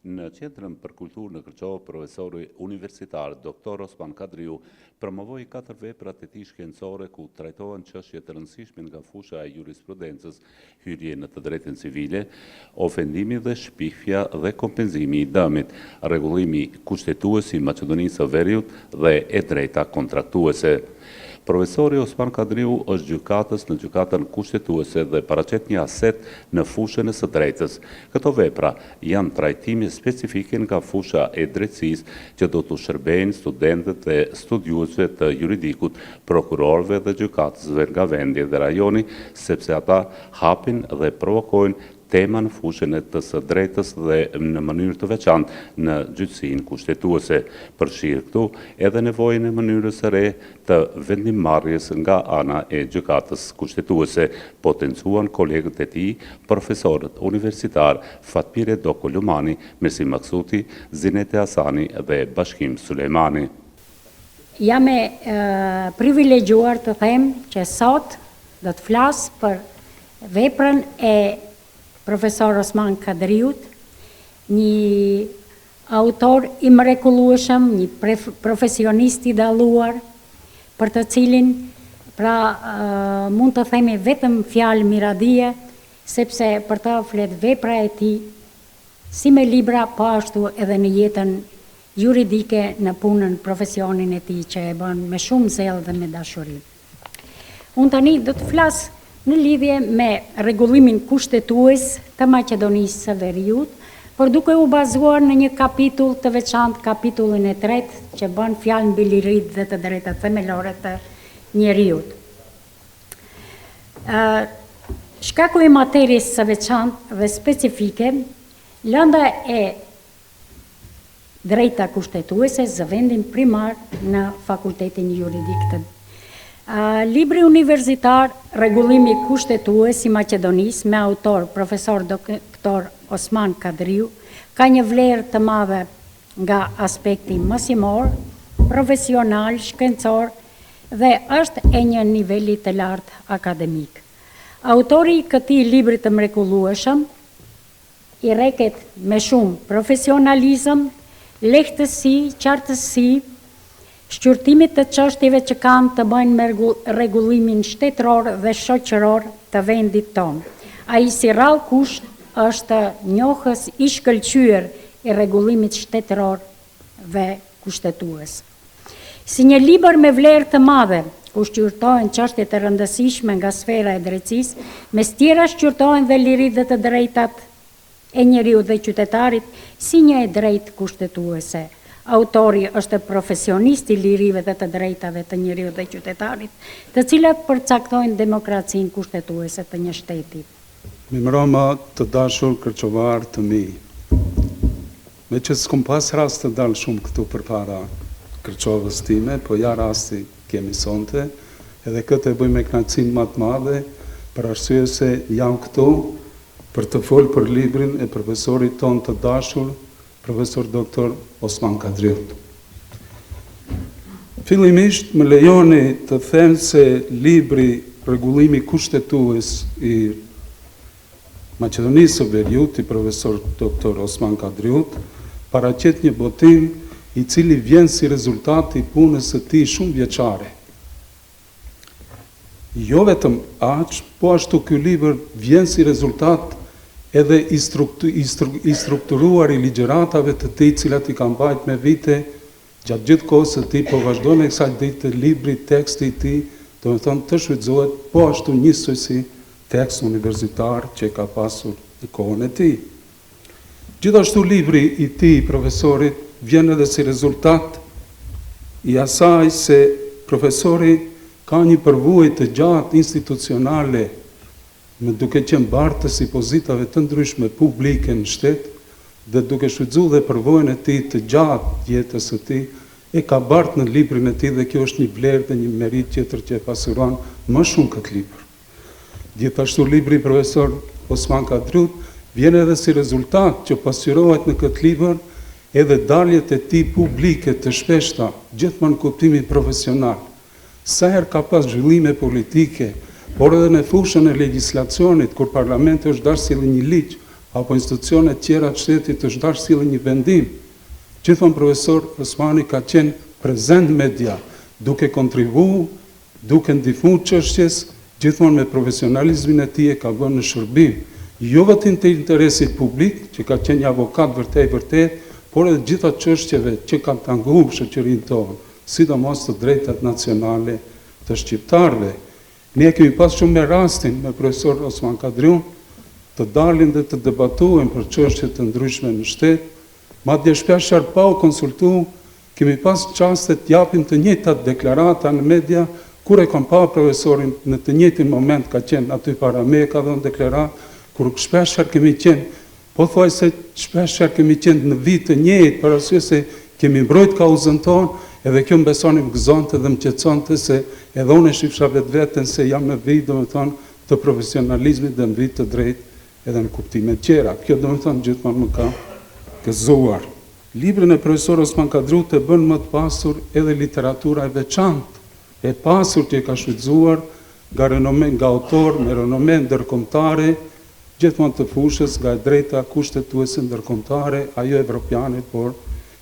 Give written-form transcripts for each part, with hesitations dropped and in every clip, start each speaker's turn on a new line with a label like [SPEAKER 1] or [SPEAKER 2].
[SPEAKER 1] Në Qendrën për Kulturë në Kërçov, profesori universitar Dr. Osman Kadriu promovoi 4 vepra të tij shkencore ku trajtohen çështje të rëndësishme nga fusha e jurisprudencës, hyrje në të drejtën civile, ofendimi dhe shpifja dhe kompenzimi i dëmit, rregullimi kushtetues i Maqedonisë së Veriut dhe e drejta kontraktuese. Profesori Osman Kadriu është gjykatës në gjykatën kushtetuese dhe paraqet një aset në fushën e së drejtës. Këto vepra janë trajtime specifike nga fusha e drejtësisë që do të shërbejnë studentët dhe studiuesve të juridikut, prokurorëve dhe gjykatësve nga vendi dhe rajoni, sepse ata hapin dhe provokojnë tema në fushën e të së drejtës dhe në mënyrë të veçantë në gjyqësinë kushtetuese. Përfshirë këtu edhe nevojën e mënyrës së re të vendimmarrjes nga ana e gjykatës kushtetuese, potencuan kolegët e tij, profesorët universitar Fatmire Doko Lumani, Mersi Maksuti, Zinete Hasani dhe Bashkim Sulejmani.
[SPEAKER 2] Jam e privilegjuar të them që sot do të flas për veprën e profesor Osman Kadriut, një autor i mrekullueshëm, një profesionist i dalluar, për të cilin mund të themi vetëm fjalë miradije, sepse për të flet vepra e tij si me libra, po ashtu edhe në jetën juridike, në punën, profesionin e tij që e bën me shumë zell dhe me dashuri. Unë tani do të flas në lidhje me rregullimin kushtetues të Maqedonisë së Veriut, por duke u bazuar në një kapitull të veçantë, kapitullin e 3, që bën fjalë mbi liritë dhe të drejtat themelore të njeriut. Shkaku i materisë së veçantë dhe specifike, lënda e drejta kushtetuese zë vendin primar në Fakultetin Juridik të libri universitar Rregullimi kushtetues i Maqedonisë me autor profesor doktor Osman Kadriu ka një vlerë të madhe nga aspekti mësimor, profesional, shkencor dhe është e një niveli të lartë akademik. Autori i këtij libri të mrekullueshëm i reket me shumë profesionalizëm, lehtësi, qartësi, shqyrtimit të çështjeve që kanë të bëjnë me rregullimin shtetëror dhe shoqëror të vendit tonë. Ai si rrallë kusht është njohës i shkëlqyer i rregullimit shtetëror dhe kushtetues. Si një libër me vlerë të madhe, ku shqyrtohen çështje të rëndësishme nga sfera e drejtësisë, mes tjera shqyrtohen dhe liritë dhe të drejtat e njeriut dhe qytetarit si një e drejtë kushtetuese. Autori është profesionist i lirive dhe të drejtave të njeriut dhe qytetarit, të cilat përcaktojnë demokracinë kushtetuese të një shteti.
[SPEAKER 3] Mimroma të dashur kërçovar të mi, me që s'kom pas rast të dalë shumë këtu për para Kërçovës time, po ja rasti kemi sonte, edhe këtë e bëj me kënaqësinë më të madhe, për arsye se jam këtu për të folë për librin e profesorit ton të dashur, profesor doktor Osman Kadriut. Fillimisht më lejoni të them se libri Rregullimi kushtetues i Maqedonisë së Veriut i profesor doktor Osman Kadriut paraqet një botim i cili vjen si rezultat i punës së tij shumë vjeçare. Jo vetëm aq, po ashtu ky libër vjen si rezultat edhe i strukturuar i ligjëratave të tij, cilat i kanë bajt me vite, gjatë gjithë kohës së tij, po vazhdon me kësaj dite libri, teksti i tij, domethënë të shfrytëzohet po ashtu njësoj si tekst universitar që ka pasur në kohën e tij. Gjithashtu libri i tij, profesorit, vjen edhe si rezultat i asaj se profesori ka një përvojë të gjatë institucionale, me duke qenë bartës i pozitave të ndryshme publike në shtet, dhe duke shfrytzuar dhe përvojën e tij të gjatë jetës së tij, e ka bartë në librin e tij dhe kjo është një vlerë dhe një merit tjetër që e pasuron më shumë këtë libër. Gjithashtu libri profesor Osman Kadriut vjen edhe si rezultat që pasurohet në këtë libër edhe daljet e tij publike të shpeshta, gjithmonë në kuptimin profesional. Sa herë ka pas zhvillime politike, por edhe në fushën e legjislacionit, kur parlamenti është dashur sjellë një ligj apo institucionet tjera të shtetit të shdash sillin një vendim. Gjithmonë profesor Osmani ka qenë prezent media, duke kontribuar, duke ndihmuar çështjes, gjithmonë me profesionalizmin e tij e ka vënë në shërbim, jo vetëm të interesit publik, që ka qenë një avokat vërtet, por edhe gjitha çështjeve që kanë tanguar shoqërinë tonë, sidomos të drejtat nacionale të shqiptarëve. Ne kemi pas shumë me rastin me profesor Osman Kadriun të dalin dhe të debatuem për çështje të ndryshme në shtet, madje shpesh pa u konsultuar, kemi pas çaste të japim të njëjtat deklarata në media, kur e kam pa profesorin në të njëjtin moment ka qenë aty para me, ka dhënë deklaratë, kur shpesh kemi qenë, po thuaj se shpesh kemi qenë në vit të njëjtë, për arsye se kemi mbrojt kauzën tonë, edhe kjo më besoni më gëzonte dhe më qetësonte se edhe unë shifsha vetveten se jam në vit, domethënë, të profesionalizmit dhe në vit të drejtë edhe në kuptime të tjera. Kjo domethënë gjithmonë më ka gëzuar. Librin e profesor Osman Kadriu të bën më të pasur edhe literatura e veçantë, e pasur që e ka shfrytzuar nga autor me renome ndërkombëtare, gjithmonë të fushës nga e drejta kushtetuese ndërkombëtare, ajo evropiane, por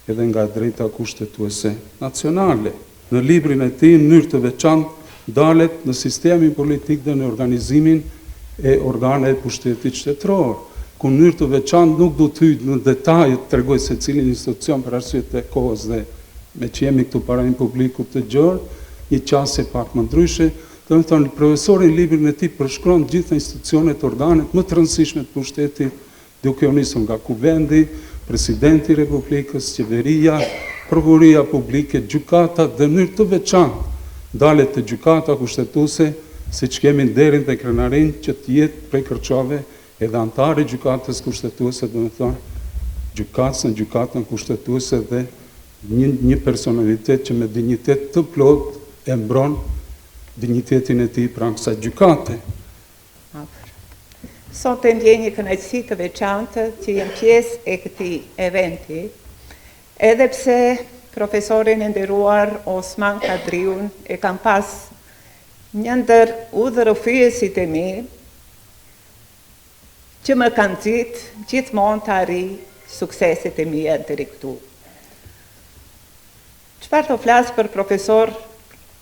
[SPEAKER 3] edhe nga e drejta kushtetuese nacionale. Në librin e tij, në mënyrë të veçantë dalet në sistemin politik dhe në organizimin e organeve të pushtetit shtetëror, ku në mënyrë të veçantë nuk do të hyj në detaj të tregoj se cilin institucion për arsye të kohës dhe me që jemi këtu para një publiku të gjerë, një qasje pak më ndryshe, domethënë profesori në librin e tij përshkruan gjitha institucionet, organet më të rëndësishme të pushtetit, duke u nisur nga kuvendi, presidenti i Republikës, qeveria, prokuroria publike, gjykata dhe në mënyrë të veçantë dalet të gjykata kushtetuese, siç kemi nderin dhe krenarin që të jetë prej kërçave edhe antari gjykatës kushtetuese, domethënë gjykatën kushtetuese dhe një personalitet që me dinjitet të plot e mbron dinjitetin e tij pranë kësaj gjykate.
[SPEAKER 4] Sot e ndjej një kënaqësi të veçantë që jem pjesë e këtij eventi, edhe pse profesorin e nderuar Osman Kadriun e kam pas një ndër udhërofyesit e mi, që më kanë gjithmonë të arri sukseset e mia deri këtu. Çfarë të flas për profesor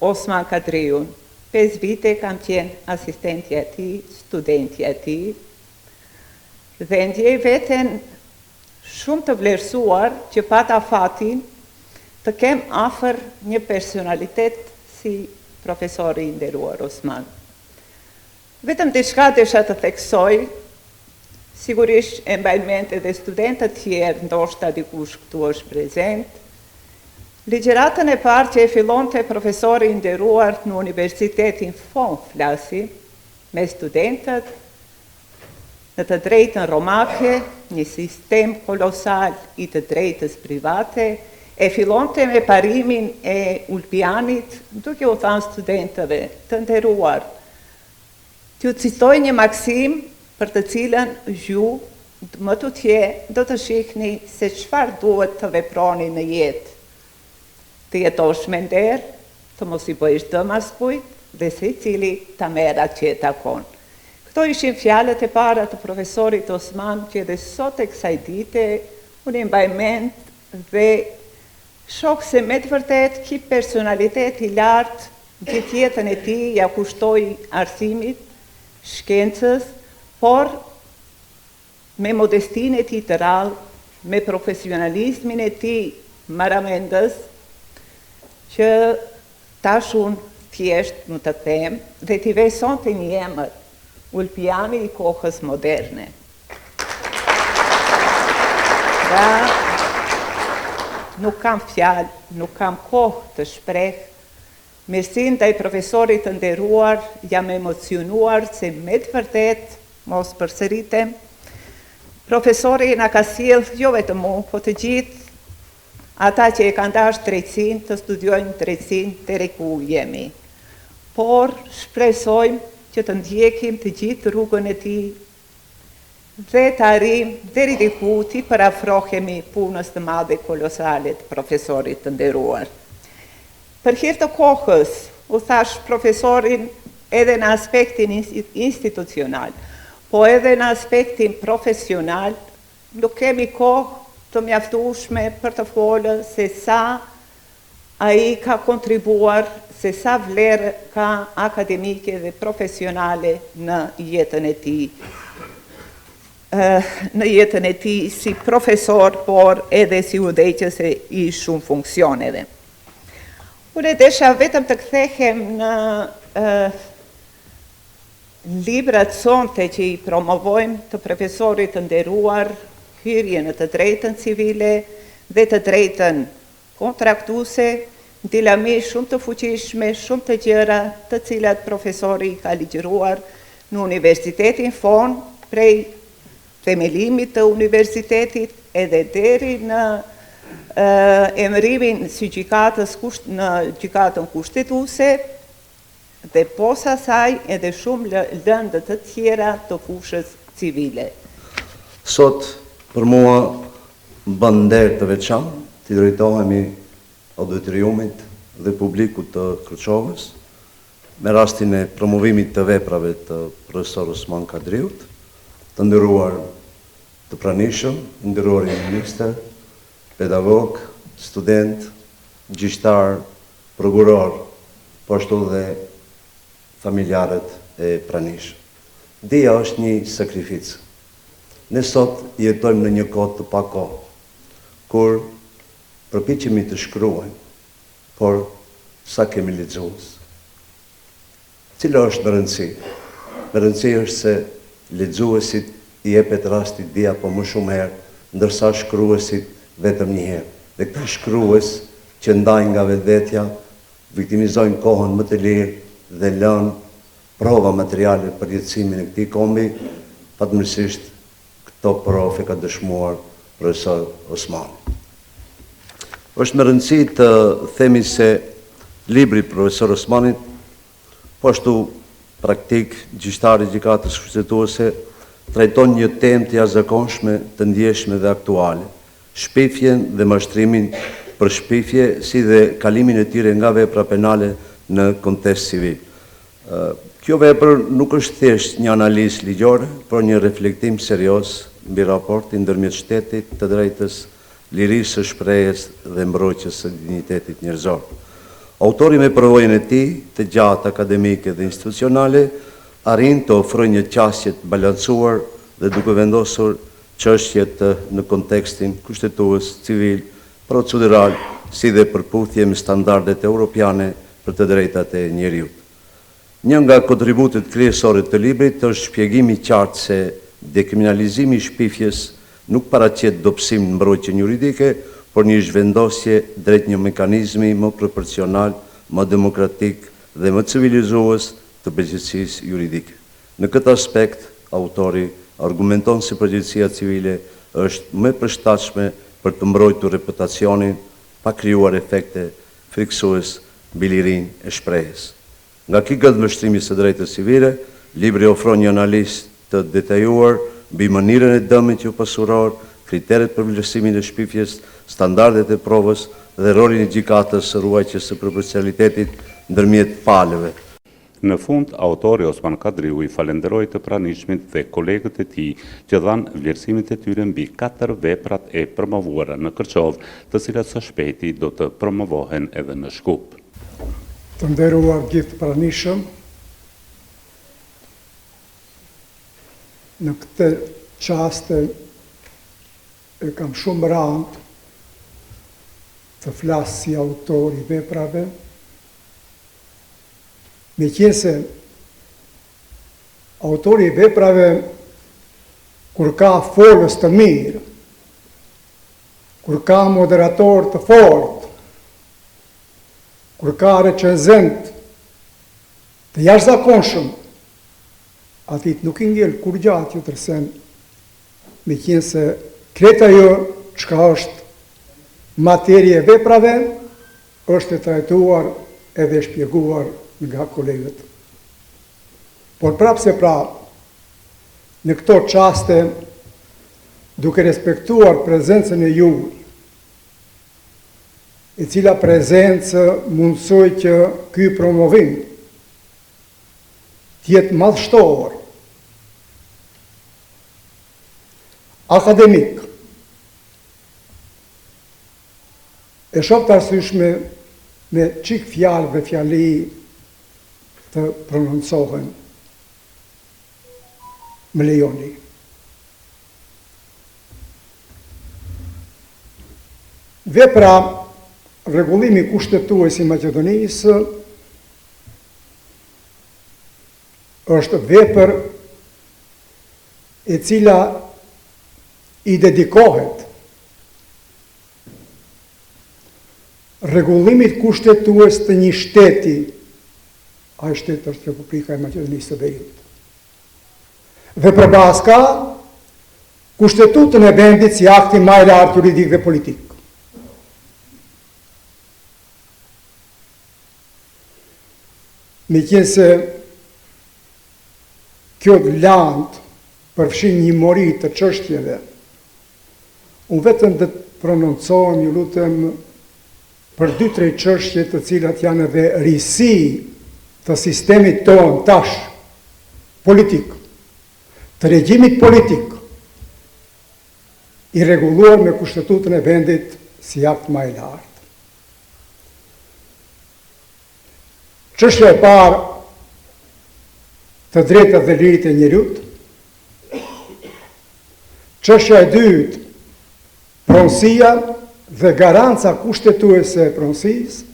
[SPEAKER 4] Osman Kadriun? 5 vite kam qenë asistentja e tij, studentja e tij, dhe ndjej veten shumë të vlerësuar që pata fatin të kem afër një personalitet si profesori i nderuar Osman. Vetëm diçka desha të theksoj, sigurisht e mbajnë mend edhe studentët tjerë, ndoshta dikush këtu është prezent. Ligjëratën e parë që e fillonte profesori i nderuar në Universitetin Fon Flasi me studentët në të drejtën romake, një sistem kolosal i të drejtës private, e fillonte me parimin e Ulpianit, duke u thënë studentëve të nderuar. T'ju citoj një maksim për të cilën ju më tutje do të shihni se çfarë duhet të veproni në jetë. Të jetosh me nder, të mos i bëjsh dëm askujt dhe secili ta merr atë që e takon. Këto ishin fjalët e para të profesorit Osman, që edhe sot e kësaj dite unë i mbaj mend dhe shoh se me të vërtet ky personalitet i lartë gjithë jetën e tij ja kushtoi arsimit, shkencës, por me modestinë e tij të rrallë, me profesionalizmin e tij maramendës, që tash unë thjesht më të them dhe t'i vej sonte një emër, Ulpiani i kohës moderne. Pra, nuk kam fjalë, nuk kam kohë të shpreh, mirësinë ndaj profesorit të nderuar, jam emocionuar se me të vërtet, mos përsëritem, profesori na ka sjellë jo vetëm mua, po të gjithë ata që e kanë dashur drejtësinë të studiojnë drejtësinë deri ku jemi. Por shpresojmë që të ndjekim të gjithë rrugën e tij dhe të arrijmë deri diku të parafrohemi punës të madhe kolosale të profesorit të nderuar. Për hir të kohës, u thash profesorin edhe në aspektin institucional, po edhe në aspektin profesional, nuk kemi kohë të mjaftueshme për të folë se sa ai ka kontribuar, se sa vlerë ka akademike dhe profesionale në jetën e tij. Në jetën e tij si profesor, por edhe si udhëheqës i shumë funksioneve. Unë desha vetëm të kthehem në librat sonte që i promovojmë të profesorit të nderuar, hyrje në të drejtën civile dhe të drejtën kontraktuese, dilami shumë të fuqishme, shumë të gjëra të cilat profesori ka ligjëruar në Universitetin Fon, prej themelimit të universitetit edhe deri në emërimin si në gjykatën kushtetuese dhe posa saj edhe shumë lëndë të tjera të fushës civile.
[SPEAKER 5] Sot, për mua, bën nder të veçantë të drejtohemi auditoriumit dhe publikut të Kërçovës me rastin e promovimit të veprave të profesor Osman Kadriut, të nderuar të pranishëm, nderuar ministër, pedagog, student, gjyqtar, prokuror, po ashtu dhe familjarët e pranishëm. Dia është një sakrificë. Ne sot jetojmë në një kohë të pakohë, kur përpiqemi të shkruajmë, por sa kemi lexues. Cila është më rëndësi? Më rëndësi është se lexuesit i jepet rasti dia po më shumë herë, ndërsa shkruesit vetëm një herë. Dhe këta shkrues që ndajnë nga vetvetja, viktimizojnë kohën më të lirë dhe lënë prova materiale për jetësimin e këtij kombi, fatmirësisht këto profe ka dëshmuar profesor Osman. Është me rëndësi të themi se libri profesor Osmanit, po ashtu praktik gjyqtari i gjykatës kushtetuese, trajton një temë të jashtëzakonshme, të ndjeshme dhe aktuale, shpifjen dhe mashtrimin për shpifje, si dhe kalimin e tyre nga vepra penale në kontest civil. Kjo vepër nuk është thjesht një analizë ligjore, por një reflektim serioz mbi raportin ndërmjet shtetit, të drejtës, lirisë së shprehjes dhe mbrojtjes së dinjitetit njerëzor. Autori me përvojën e tij të gjatë akademike dhe institucionale arrin të ofrojë një qasje të balancuar dhe duke vendosur çështjet në kontekstin kushtetues, civil, procedural, si dhe përputhje me standardet europiane për të drejtat e njeriut. Një nga kontributet kryesore të librit është shpjegimi i qartë se dekriminalizimi i shpifjes nuk paraqet dobësim në mbrojtjen juridike, por një zhvendosje drejt një mekanizmi më proporcional, më demokratik dhe më civilizues të përgjegjësisë juridike. Në këtë aspekt, autori argumenton se përgjegjësia civile është më e përshtatshme për të mbrojtur reputacionin pa krijuar efekte friksues mbi lirinë e shprehjes. Nga ky gëdhmështrimi së drejtës civile, libri ofron një analizë të detajuar mbi mënyrën e dëmit që pasuror, kriteret për vlerësimin e shpifjes, standardet e provës dhe rolin e gjykatës së ruajtjes së proporcionalitetit ndërmjet palëve.
[SPEAKER 1] Në fund, autori Osman Kadriu i falenderoi të pranishmit dhe kolegët e tij që dhanë vlerësimet e tyre mbi 4 veprat e promovuara në Kërçovë, të cilat së shpejti do të promovohen edhe në Shkup.
[SPEAKER 6] Të nderuar gjithë pranishëm, në këtë qaste e kam shumë rëndë të flasë si autori veprave, me qese autori veprave kur ka folës të mirë, kur ka moderator të fort, kur ka recenzent të jashtëzakonshëm, atit nuk i ngel kur gjatë ju tërsen, me qenë se kreta jo çka është materje veprave, është e trajtuar edhe shpjeguar nga kolegët. Por prapse në këto qaste, duke respektuar prezencën e juaj, e cila prezencë mundsoj që ky promovim tjetë madhështor akademik e shoh të arsyeshme me çik fjalë dhe fjali të prononcohen. Më lejoni. Vepra rregullimi kushtetues i Maqedonisë është vepër e cila i dedikohet rregullimit kushtetues të një shteti, ai shtet është Republika e Maqedonisë së Veriut. Dhe përballë ka Kushtetutën e vendit si akti më i lartë juridik dhe politik. Meqense kjo land përfshin një mori të çështjeve, unë vetëm dhe të prononcohem, ju lutem, për 2-3 çështje të cilat janë edhe risi të sistemit tonë tash politik, të regjimit politik, i rregulluar me Kushtetutën e vendit si akt më i lartë. Çështja e parë, të drejtat dhe lirit e njerëzit. Çështja e dytë, pronësia dhe garanca kushtetuese e pronësisë.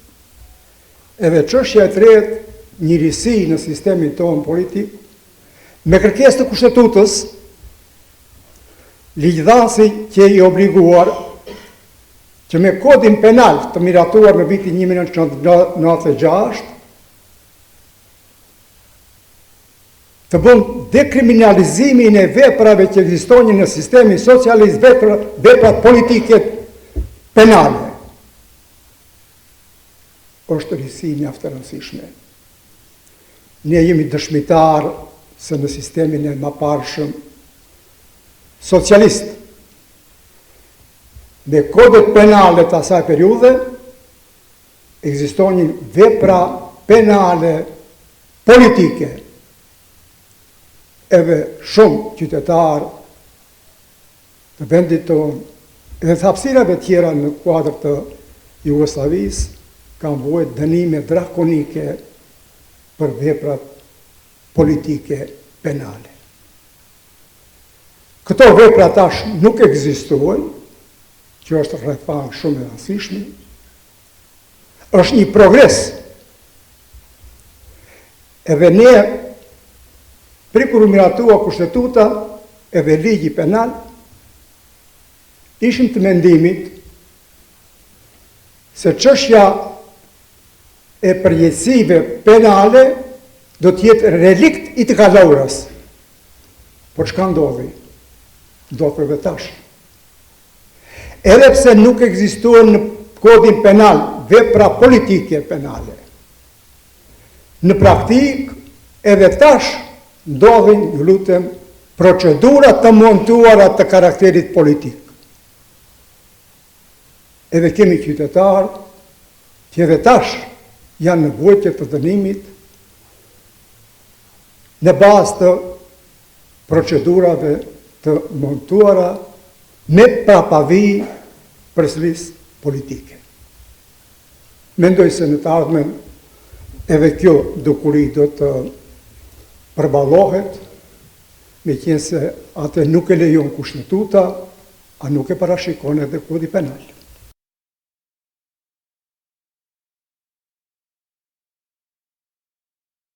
[SPEAKER 6] Edhe çështja e tretë, njërisi në sistemin tonë politik, me kërkesë të Kushtetutës, ligjdhënësi që i obliguar që me kodin penal të miratuar në vitin 1996 të bën dekriminalizimin e veprave që ekzistonin në sistemin socialist, veprat politike penale. Është risi mjaft e rëndësishme. Ne jemi dëshmitar se në sistemin e mëparshëm socialist, me kodet penale të asaj periudhe, ekzistonin vepra penale politike, edhe shumë qytetarë të vendit tonë, edhe të hapësirave tjera në kuadër të Jugosllavisë, kanë vuajtur dënime drakonike për veprat politike penale. Këto vepra tash nuk ekzistojnë, që është rretham shumë e rëndësishme, është një progres. Edhe ne, kur u miratua kushtetuta edhe ligji penal, ishim të mendimit se çështja e përgjegjësive penale do të jetë relikt i të kaluarës. Por çka ndodhi? Ndodhi edhe tash. Edhe pse nuk ekzistuan në kodin penal vepra politike penale, në praktik edhe tash ndodhin, ju lutem, procedura të montuara të karakterit politik. Edhe kemi qytetarë që edhe tash janë në vojtje të dënimit në bazë të procedurave të montuara me prapavi përsëris politike. Mendoj se në të ardhmen edhe kjo dukuri do të përballohet, meqense atë nuk e lejon kushtetuta, a nuk e parashikon edhe kodi penal.